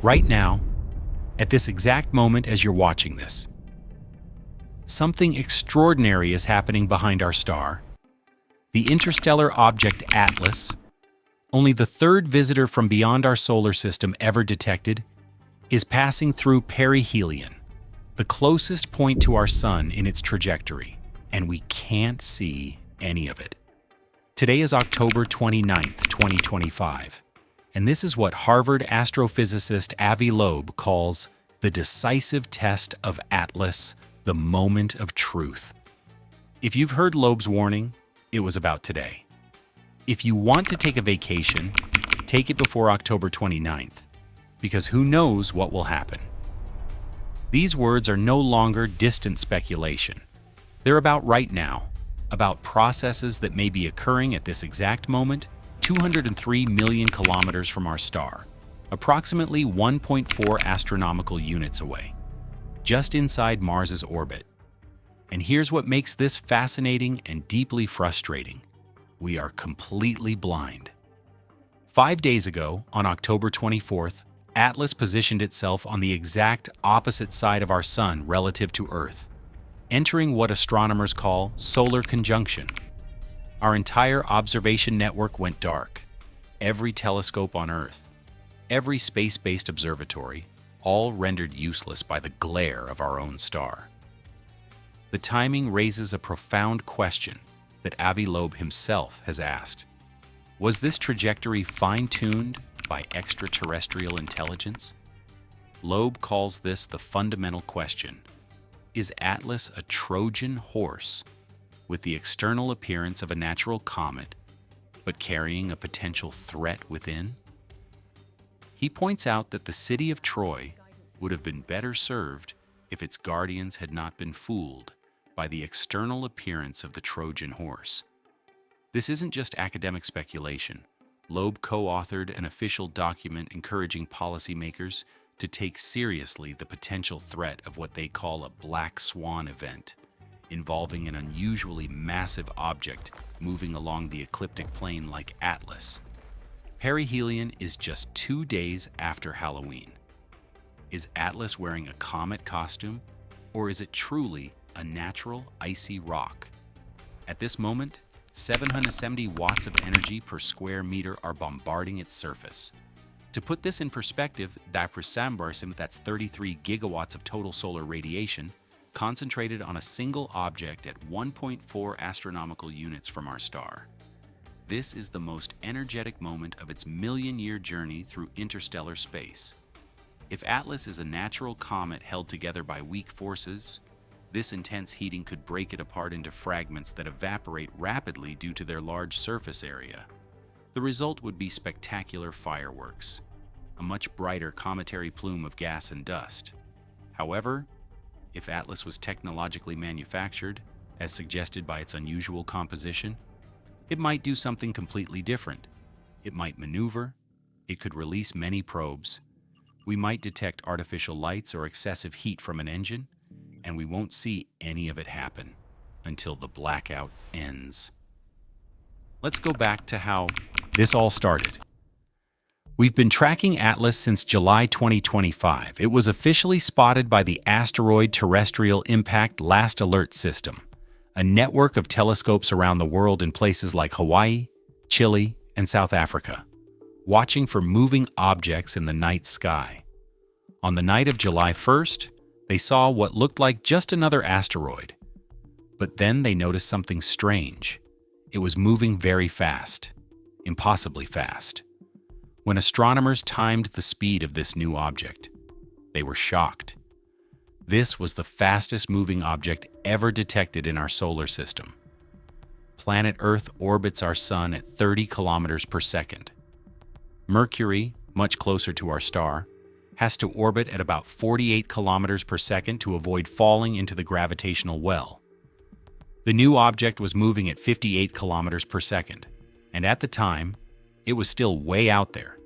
Right now, at this exact moment as you're watching this, something extraordinary is happening behind our star. The interstellar object Atlas, only the third visitor from beyond our solar system ever detected, is passing through Perihelion, the closest point to our sun in its trajectory, and we can't see any of it. Today is October 29th, 2025, and this is what Harvard astrophysicist Avi Loeb calls the decisive test of Atlas, the moment of truth. If you've heard Loeb's warning, it was about today. If you want to take a vacation, take it before October 29th, because who knows what will happen. These words are no longer distant speculation. They're about right now, about processes that may be occurring at this exact moment, 203 million kilometers from our star, approximately 1.4 astronomical units away, just inside Mars's orbit. And here's what makes this fascinating and deeply frustrating. We are completely blind. 5 days ago, on October 24th, Atlas positioned itself on the exact opposite side of our sun relative to Earth, entering what astronomers call solar conjunction. Our entire observation network went dark. Every telescope on Earth, every space-based observatory, all rendered useless by the glare of our own star. The timing raises a profound question that Avi Loeb himself has asked. Was this trajectory fine-tuned by extraterrestrial intelligence? Loeb calls this the fundamental question. Is Atlas a Trojan horse with the external appearance of a natural comet, but carrying a potential threat within? He points out that the city of Troy would have been better served if its guardians had not been fooled by the external appearance of the Trojan horse. This isn't just academic speculation. Loeb co-authored an official document encouraging policymakers to take seriously the potential threat of what they call a black swan event, involving an unusually massive object moving along the ecliptic plane like Atlas. Perihelion is just 2 days after Halloween. Is Atlas wearing a comet costume, or is it truly a natural icy rock? At this moment, 770 watts of energy per square meter are bombarding its surface. To put this in perspective, that's 33 gigawatts of total solar radiation concentrated on a single object at 1.4 astronomical units from our star. This is the most energetic moment of its million-year journey through interstellar space. If Atlas is a natural comet held together by weak forces, this intense heating could break it apart into fragments that evaporate rapidly due to their large surface area. The result would be spectacular fireworks, a much brighter cometary plume of gas and dust. However, if Atlas was technologically manufactured, as suggested by its unusual composition, it might do something completely different. It might maneuver, it could release many probes. We might detect artificial lights or excessive heat from an engine, and we won't see any of it happen until the blackout ends. Let's go back to how this all started. We've been tracking Atlas since July 2025. It was officially spotted by the Asteroid Terrestrial Impact Last Alert System, a network of telescopes around the world in places like Hawaii, Chile, and South Africa, watching for moving objects in the night sky. On the night of July 1st, they saw what looked like just another asteroid. But then they noticed something strange. It was moving very fast, impossibly fast. When astronomers timed the speed of this new object, they were shocked. This was the fastest moving object ever detected in our solar system. Planet Earth orbits our sun at 30 kilometers per second. Mercury, much closer to our star, has to orbit at about 48 kilometers per second to avoid falling into the gravitational well. The new object was moving at 58 kilometers per second, and at the time, it was still way out there,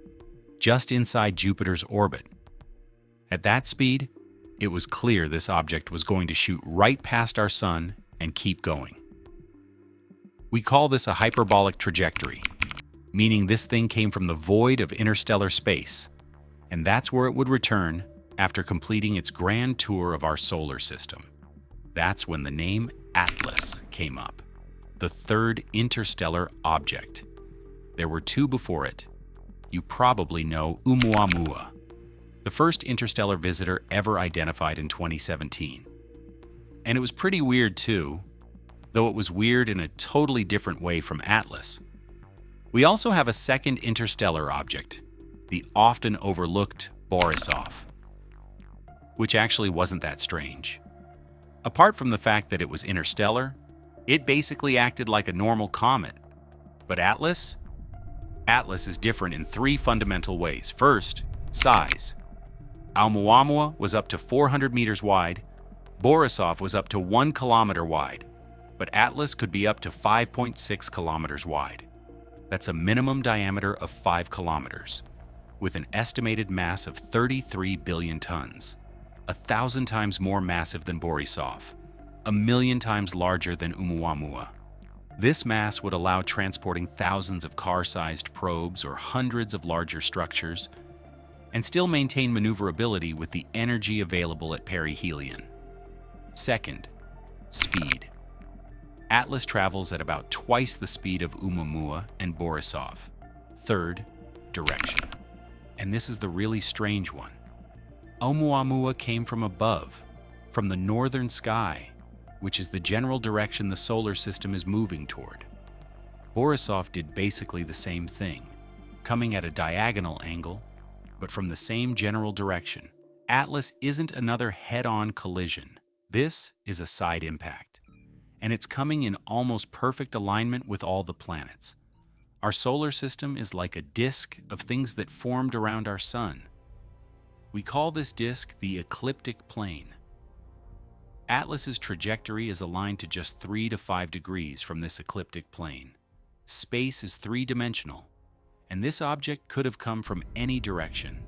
just inside Jupiter's orbit. At that speed, it was clear this object was going to shoot right past our sun and keep going. We call this a hyperbolic trajectory, meaning this thing came from the void of interstellar space. And that's where it would return after completing its grand tour of our solar system. That's when the name Atlas came up, the third interstellar object. There were two before it. You probably know Oumuamua, the first interstellar visitor ever identified in 2017. And it was pretty weird too, though it was weird in a totally different way from Atlas. We also have a second interstellar object, the often overlooked Borisov, which actually wasn't that strange. Apart from the fact that it was interstellar, it basically acted like a normal comet. But Atlas? Atlas is different in three fundamental ways. First, size. Oumuamua was up to 400 meters wide, Borisov was up to 1 kilometer wide, but Atlas could be up to 5.6 kilometers wide. That's a minimum diameter of 5 kilometers, with an estimated mass of 33 billion tons, 1,000 times more massive than Borisov, 1,000,000 times larger than Oumuamua. This mass would allow transporting thousands of car-sized probes or hundreds of larger structures, and still maintain maneuverability with the energy available at Perihelion. Second, speed. Atlas travels at about twice the speed of Oumuamua and Borisov. Third, direction. And this is the really strange one. Oumuamua came from above, from the northern sky, which is the general direction the solar system is moving toward. Borisov did basically the same thing, coming at a diagonal angle, but from the same general direction. Atlas isn't another head-on collision. This is a side impact, and it's coming in almost perfect alignment with all the planets. Our solar system is like a disk of things that formed around our sun. We call this disk the ecliptic plane. Atlas's trajectory is aligned to just 3 to 5 degrees from this ecliptic plane. Space is three-dimensional, and this object could have come from any direction.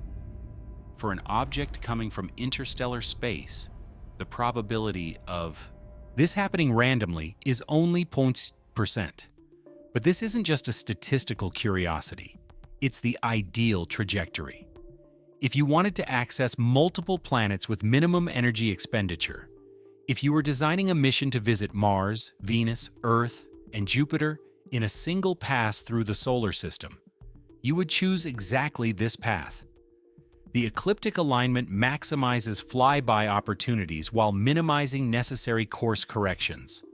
For an object coming from interstellar space, the probability of this happening randomly is only 0.%. But this isn't just a statistical curiosity. It's the ideal trajectory. If you wanted to access multiple planets with minimum energy expenditure, if you were designing a mission to visit Mars, Venus, Earth, and Jupiter in a single pass through the solar system, you would choose exactly this path. The ecliptic alignment maximizes flyby opportunities while minimizing necessary course corrections.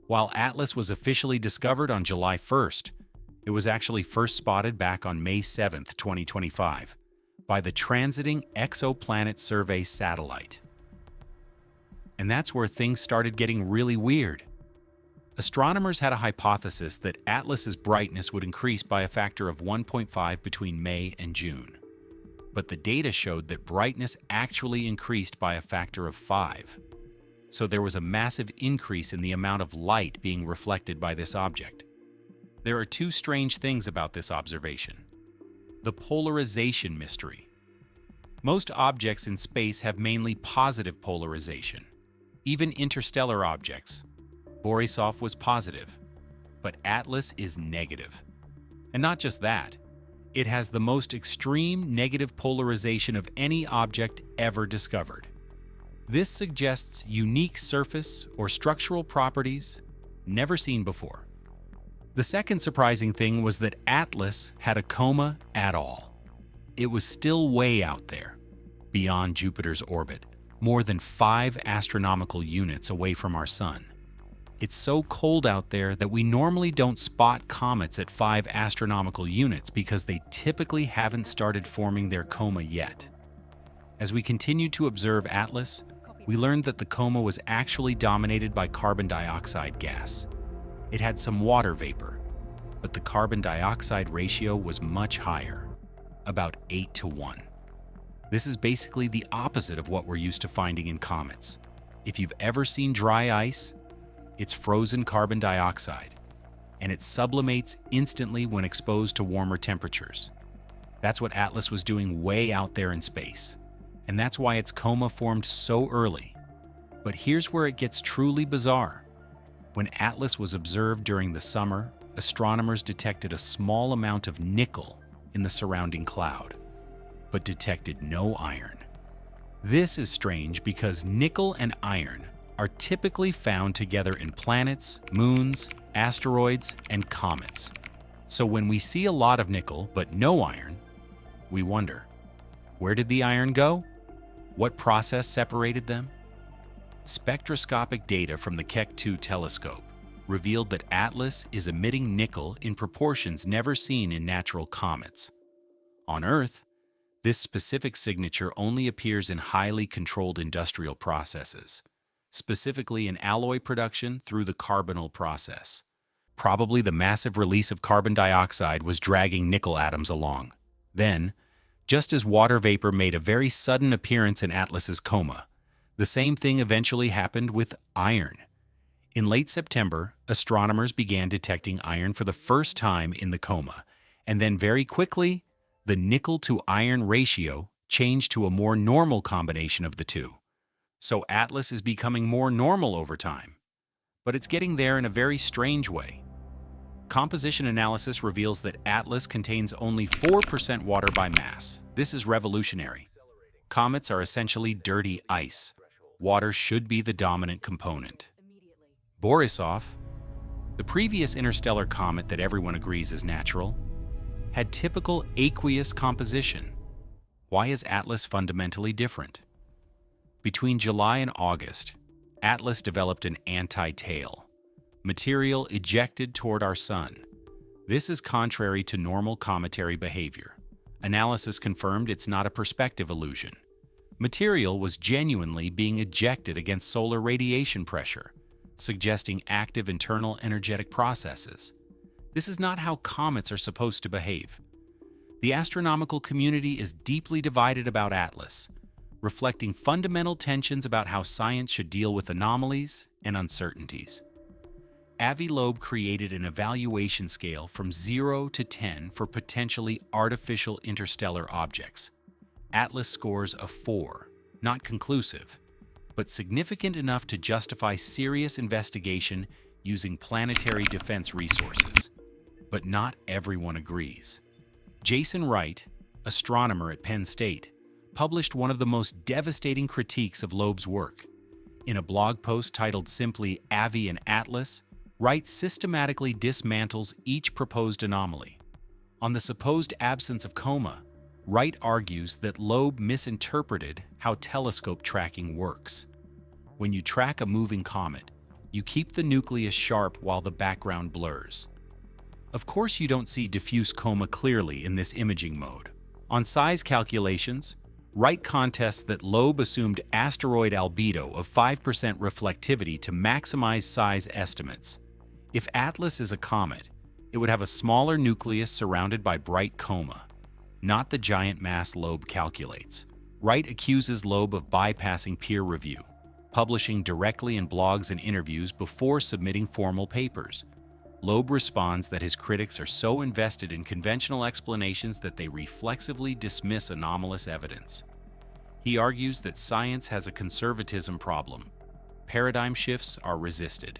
While Atlas was officially discovered on July 1st, it was actually first spotted back on May 7th, 2025, by the Transiting Exoplanet Survey satellite. And that's where things started getting really weird. Astronomers had a hypothesis that Atlas's brightness would increase by a factor of 1.5 between May and June. But the data showed that brightness actually increased by a factor of 5. So there was a massive increase in the amount of light being reflected by this object. There are two strange things about this observation. The polarization mystery. Most objects in space have mainly positive polarization. Even interstellar objects. Borisov was positive, but Atlas is negative. And not just that, it has the most extreme negative polarization of any object ever discovered. This suggests unique surface or structural properties never seen before. The second surprising thing was that Atlas had a coma at all. It was still way out there, beyond Jupiter's orbit, more than 5 astronomical units away from our sun. It's so cold out there that we normally don't spot comets at 5 astronomical units because they typically haven't started forming their coma yet. As we continued to observe Atlas, we learned that the coma was actually dominated by carbon dioxide gas. It had some water vapor, but the carbon dioxide ratio was much higher, about 8 to 1. This is basically the opposite of what we're used to finding in comets. If you've ever seen dry ice, it's frozen carbon dioxide, and it sublimates instantly when exposed to warmer temperatures. That's what Atlas was doing way out there in space, and that's why its coma formed so early. But here's where it gets truly bizarre. When Atlas was observed during the summer, astronomers detected a small amount of nickel in the surrounding cloud. but detected no iron. This is strange because nickel and iron are typically found together in planets, moons, asteroids, and comets. So when we see a lot of nickel but no iron, we wonder, where did the iron go? What process separated them? Spectroscopic data from the Keck 2 telescope revealed that Atlas is emitting nickel in proportions never seen in natural comets. On Earth, this specific signature only appears in highly controlled industrial processes, specifically in alloy production through the carbonyl process. Probably the massive release of carbon dioxide was dragging nickel atoms along. Then, just as water vapor made a very sudden appearance in Atlas's coma, the same thing eventually happened with iron. In late September, astronomers began detecting iron for the first time in the coma, and then very quickly, the nickel-to-iron ratio changed to a more normal combination of the two. So Atlas is becoming more normal over time. But it's getting there in a very strange way. Composition analysis reveals that Atlas contains only 4% water by mass. This is revolutionary. Comets are essentially dirty ice. Water should be the dominant component. Borisov, the previous interstellar comet that everyone agrees is natural, had typical aqueous composition. Why is Atlas fundamentally different? Between July and August, Atlas developed an anti-tail, material ejected toward our Sun. This is contrary to normal cometary behavior. Analysis confirmed it's not a perspective illusion. Material was genuinely being ejected against solar radiation pressure, suggesting active internal energetic processes. This is not how comets are supposed to behave. The astronomical community is deeply divided about Atlas, reflecting fundamental tensions about how science should deal with anomalies and uncertainties. Avi Loeb created an evaluation scale from 0 to 10 for potentially artificial interstellar objects. Atlas scores a 4, not conclusive, but significant enough to justify serious investigation using planetary defense resources. But not everyone agrees. Jason Wright, astronomer at Penn State, published one of the most devastating critiques of Loeb's work. In a blog post titled simply Avi and Atlas, Wright systematically dismantles each proposed anomaly. On the supposed absence of coma, Wright argues that Loeb misinterpreted how telescope tracking works. When you track a moving comet, you keep the nucleus sharp while the background blurs. Of course, you don't see diffuse coma clearly in this imaging mode. On size calculations, Wright contests that Loeb assumed asteroid albedo of 5% reflectivity to maximize size estimates. If Atlas is a comet, it would have a smaller nucleus surrounded by bright coma, not the giant mass Loeb calculates. Wright accuses Loeb of bypassing peer review, publishing directly in blogs and interviews before submitting formal papers. Loeb responds that his critics are so invested in conventional explanations that they reflexively dismiss anomalous evidence. He argues that science has a conservatism problem. Paradigm shifts are resisted.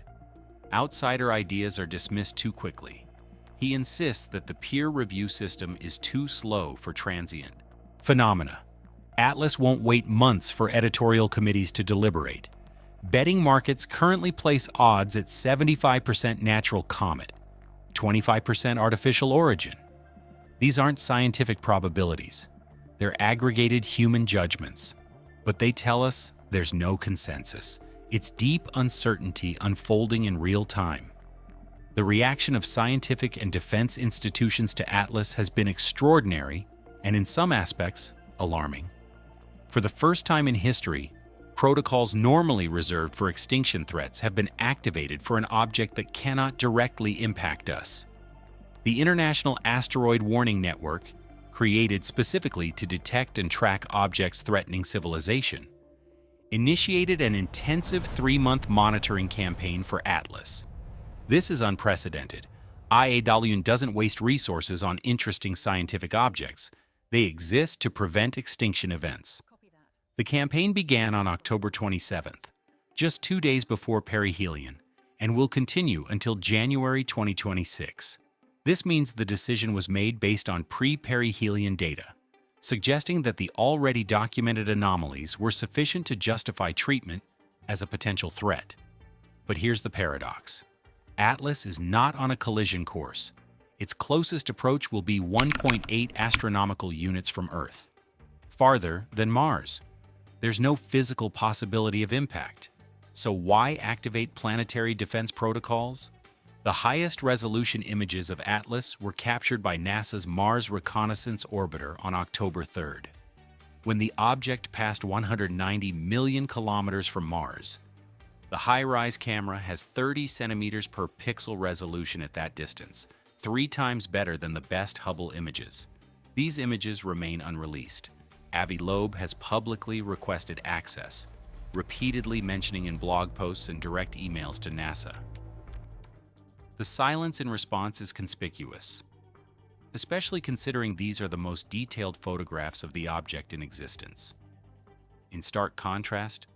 Outsider ideas are dismissed too quickly. He insists that the peer review system is too slow for transient phenomena. Atlas won't wait months for editorial committees to deliberate. Betting markets currently place odds at 75% natural comet, 25% artificial origin. These aren't scientific probabilities. They're aggregated human judgments. But they tell us there's no consensus. It's deep uncertainty unfolding in real time. The reaction of scientific and defense institutions to Atlas has been extraordinary and, in some aspects, alarming. For the first time in history, protocols normally reserved for extinction threats have been activated for an object that cannot directly impact us. The International Asteroid Warning Network, created specifically to detect and track objects threatening civilization, initiated an intensive 3-month monitoring campaign for Atlas. This is unprecedented. Perihelion doesn't waste resources on interesting scientific objects. They exist to prevent extinction events. The campaign began on October 27th, just 2 days before Perihelion, and will continue until January 2026. This means the decision was made based on pre-perihelion data. suggesting that the already documented anomalies were sufficient to justify treatment as a potential threat. But here's the paradox. Atlas is not on a collision course. Its closest approach will be 1.8 astronomical units from Earth, farther than Mars. There's no physical possibility of impact. So why activate planetary defense protocols? The highest resolution images of Atlas were captured by NASA's Mars Reconnaissance Orbiter on October 3rd. When the object passed 190 million kilometers from Mars, the high-rise camera has 30 centimeters per pixel resolution at that distance, 3 times better than the best Hubble images. These images remain unreleased. Avi Loeb has publicly requested access, repeatedly mentioning in blog posts and direct emails to NASA. The silence in response is conspicuous, especially considering these are the most detailed photographs of the object in existence. In stark contrast,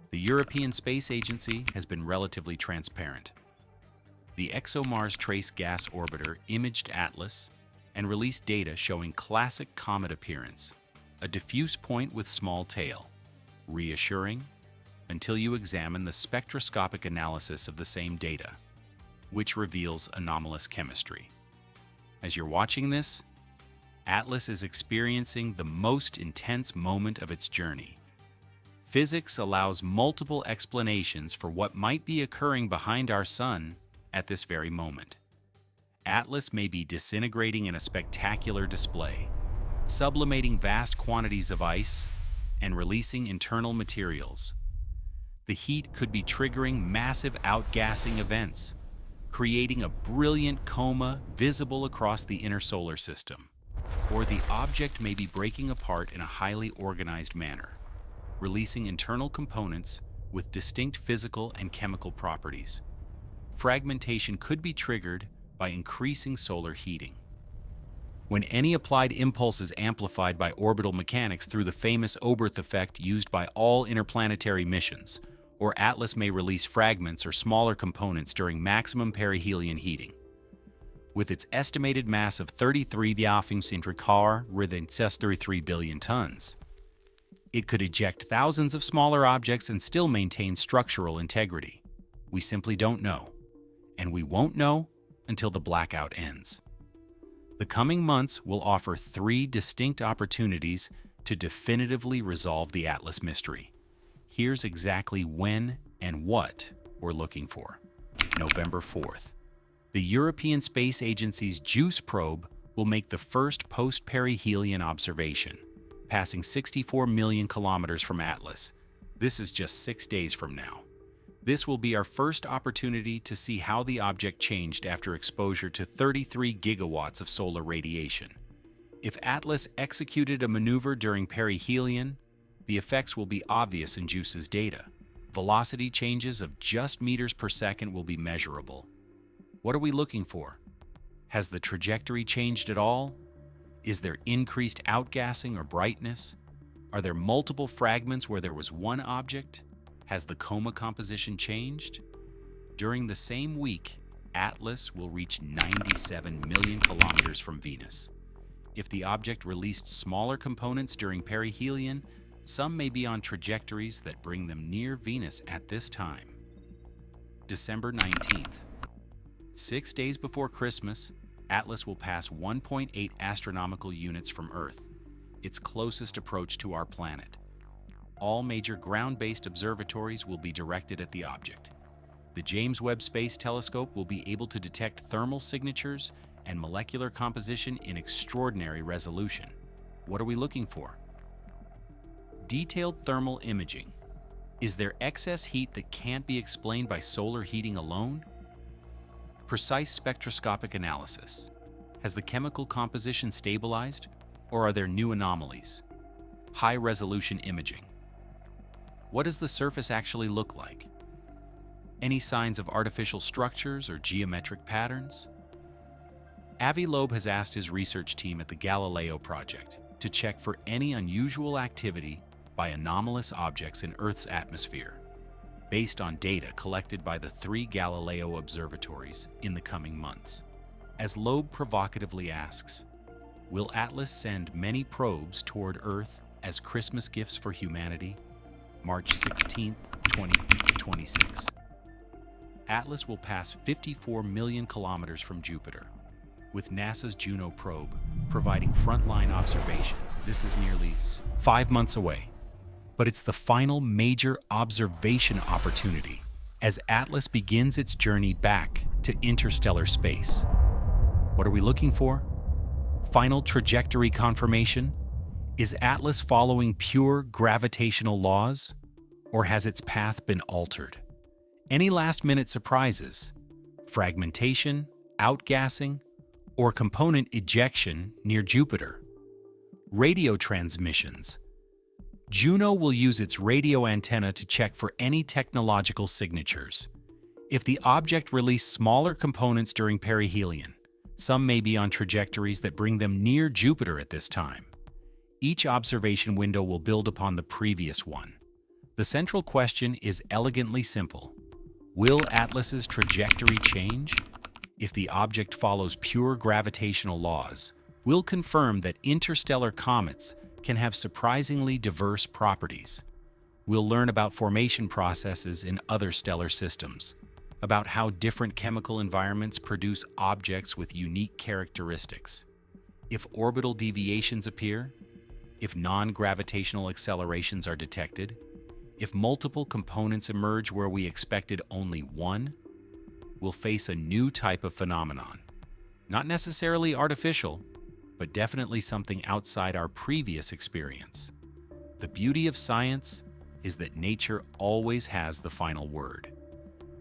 the European Space Agency has been relatively transparent. The ExoMars Trace Gas Orbiter imaged Atlas and released data showing classic comet appearance, a diffuse point with small tail, reassuring until you examine the spectroscopic analysis of the same data, which reveals anomalous chemistry. As you're watching this, Atlas is experiencing the most intense moment of its journey. Physics allows multiple explanations for what might be occurring behind our sun at this very moment. Atlas may be disintegrating in a spectacular display, sublimating vast quantities of ice and releasing internal materials. The heat could be triggering massive outgassing events, creating a brilliant coma visible across the inner solar system. Or the object may be breaking apart in a highly organized manner, releasing internal components with distinct physical and chemical properties. Fragmentation could be triggered by increasing solar heating. When any applied impulse is amplified by orbital mechanics through the famous Oberth effect used by all interplanetary missions, or Atlas may release fragments or smaller components during maximum perihelion heating. With its estimated mass of 33,33 billion tons, it could eject thousands of smaller objects and still maintain structural integrity. We simply don't know, and we won't know until the blackout ends. The coming months will offer 3 distinct opportunities to definitively resolve the Atlas mystery. Here's exactly when and what we're looking for. November 4th. The European Space Agency's JUICE probe will make the first post-perihelion observation, passing 64 million kilometers from Atlas. This is just 6 days from now. This will be our first opportunity to see how the object changed after exposure to 33 gigawatts of solar radiation. If Atlas executed a maneuver during perihelion, the effects will be obvious in JUICE's data. Velocity changes of just meters per second will be measurable. What are we looking for? Has the trajectory changed at all? Is there increased outgassing or brightness? Are there multiple fragments where there was one object? Has the coma composition changed? During the same week, Atlas will reach 97 million kilometers from Venus. If the object released smaller components during perihelion, some may be on trajectories that bring them near Venus at this time. December 19th. 6 days before Christmas, Atlas will pass 1.8 astronomical units from Earth, its closest approach to our planet. All major ground-based observatories will be directed at the object. The James Webb Space Telescope will be able to detect thermal signatures and molecular composition in extraordinary resolution. What are we looking for? Detailed thermal imaging. Is there excess heat that can't be explained by solar heating alone? Precise spectroscopic analysis. Has the chemical composition stabilized, or are there new anomalies? High-resolution imaging. What does the surface actually look like? Any signs of artificial structures or geometric patterns? Avi Loeb has asked his research team at the Galileo project to check for any unusual activity by anomalous objects in Earth's atmosphere, based on data collected by the 3 Galileo observatories in the coming months. As Loeb provocatively asks, Will Atlas send many probes toward Earth as Christmas gifts for humanity? March 16, 2026. Atlas will pass 54 million kilometers from Jupiter, with NASA's Juno probe providing frontline observations. This is nearly 5 months away, but it's the final major observation opportunity as Atlas begins its journey back to interstellar space. What are we looking for? Final trajectory confirmation? Is Atlas following pure gravitational laws, or has its path been altered? Any last-minute surprises? Fragmentation, outgassing, or component ejection near Jupiter? Radio transmissions. Juno will use its radio antenna to check for any technological signatures. If the object released smaller components during perihelion, some may be on trajectories that bring them near Jupiter at this time. Each observation window will build upon the previous one. The central question is elegantly simple. Will Atlas's trajectory change? If the object follows pure gravitational laws, we'll confirm that interstellar comets can have surprisingly diverse properties. We'll learn about formation processes in other stellar systems, about how different chemical environments produce objects with unique characteristics. If orbital deviations appear, if non-gravitational accelerations are detected, if multiple components emerge where we expected only one, we'll face a new type of phenomenon. Not necessarily artificial, but definitely something outside our previous experience. The beauty of science is that nature always has the final word.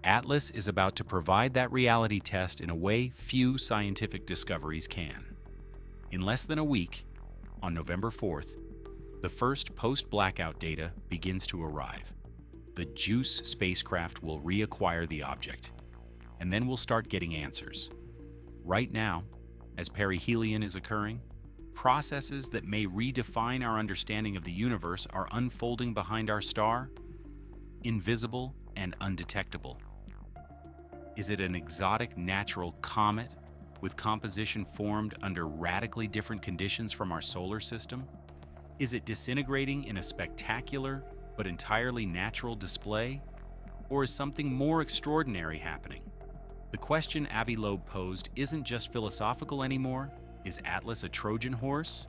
Atlas is about to provide that reality test in a way few scientific discoveries can. In less than a week, on November 4th, the first post-blackout data begins to arrive. The JUICE spacecraft will reacquire the object, and then we'll start getting answers. Right now, as perihelion is occurring, processes that may redefine our understanding of the universe are unfolding behind our star, invisible and undetectable. Is it an exotic natural comet with composition formed under radically different conditions from our solar system? Is it disintegrating in a spectacular but entirely natural display? Or is something more extraordinary happening? The question Avi Loeb posed isn't just philosophical anymore. Is Atlas a Trojan horse?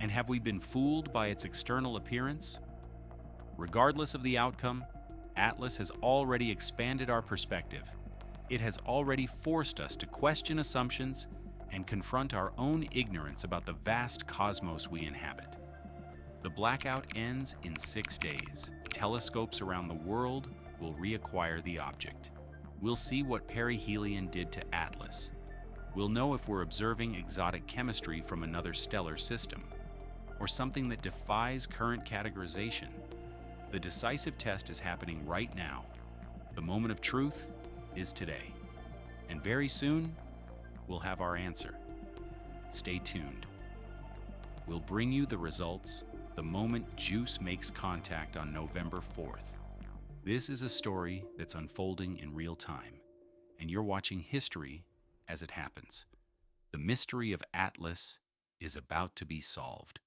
And have we been fooled by its external appearance? Regardless of the outcome, Atlas has already expanded our perspective. It has already forced us to question assumptions and confront our own ignorance about the vast cosmos we inhabit. The blackout ends in 6 days. Telescopes around the world will reacquire the object. We'll see what perihelion did to Atlas. We'll know if we're observing exotic chemistry from another stellar system, or something that defies current categorization. The decisive test is happening right now. The moment of truth is today. And very soon, we'll have our answer. Stay tuned. We'll bring you the results the moment JUICE makes contact on November 4th. This is a story that's unfolding in real time, and you're watching history as it happens. The mystery of Atlas is about to be solved.